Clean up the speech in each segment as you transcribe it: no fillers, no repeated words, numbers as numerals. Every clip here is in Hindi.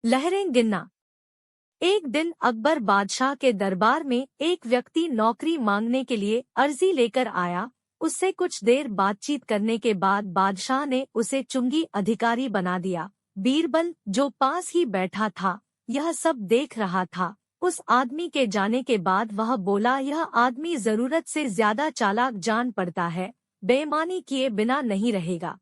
लहरें गिनना। एक दिन अकबर बादशाह के दरबार में एक व्यक्ति नौकरी मांगने के लिए अर्जी लेकर आया। उससे कुछ देर बातचीत करने के बाद बादशाह ने उसे चुंगी अधिकारी बना दिया। बीरबल, जो पास ही बैठा था, यह सब देख रहा था। उस आदमी के जाने के बाद वह बोला, यह आदमी जरूरत से ज्यादा चालाक जान पड़ता है, बेईमानी किए बिना नहीं रहेगा।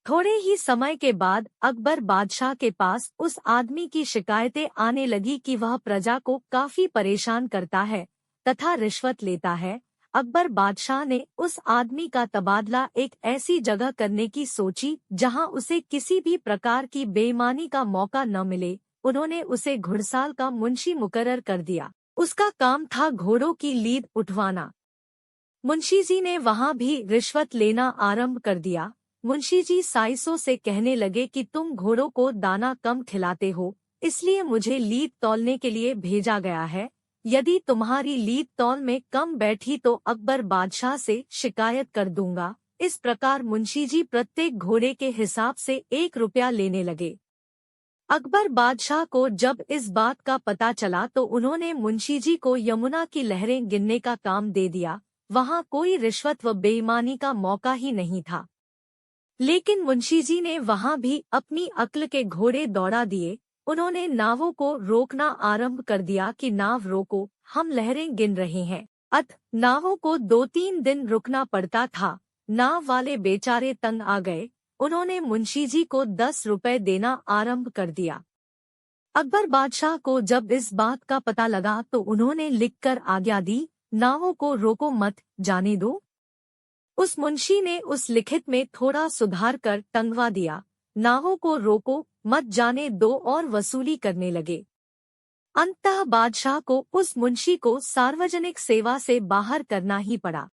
थोड़े ही समय के बाद अकबर बादशाह के पास उस आदमी की शिकायतें आने लगी कि वह प्रजा को काफी परेशान करता है तथा रिश्वत लेता है। अकबर बादशाह ने उस आदमी का तबादला एक ऐसी जगह करने की सोची जहां उसे किसी भी प्रकार की बेईमानी का मौका न मिले। उन्होंने उसे घुड़साल का मुंशी मुकर्रर कर दिया। उसका काम था घोड़ों की लीद उठवाना। मुंशी जी ने वहां भी रिश्वत लेना आरंभ कर दिया। मुंशी जी साइसों से कहने लगे कि तुम घोड़ों को दाना कम खिलाते हो, इसलिए मुझे लीद तौलने के लिए भेजा गया है। यदि तुम्हारी लीद तौल में कम बैठी तो अकबर बादशाह से शिकायत कर दूंगा। इस प्रकार मुंशी जी प्रत्येक घोड़े के हिसाब से 1 रुपया लेने लगे। अकबर बादशाह को जब इस बात का पता चला तो उन्होंने मुंशी जी को यमुना की लहरें गिनने का काम दे दिया। वहां कोई रिश्वत व बेईमानी का मौका ही नहीं था। लेकिन मुंशी जी ने वहां भी अपनी अक्ल के घोड़े दौड़ा दिए। उन्होंने नावों को रोकना आरंभ कर दिया कि नाव रोको, हम लहरें गिन रहे हैं। नावों को 2-3 दिन रुकना पड़ता था। नाव वाले बेचारे तंग आ गए। उन्होंने मुंशी जी को 10 रुपए देना आरंभ कर दिया। अकबर बादशाह को जब इस बात का पता लगा तो उन्होंने लिखकर आज्ञा दी, नावों को रोको मत, जाने दो। उस मुंशी ने उस लिखित में थोड़ा सुधार कर टंगवा दिया, नावों को रोको मत, जाने दो, और वसूली करने लगे। अंततः बादशाह को उस मुंशी को सार्वजनिक सेवा से बाहर करना ही पड़ा।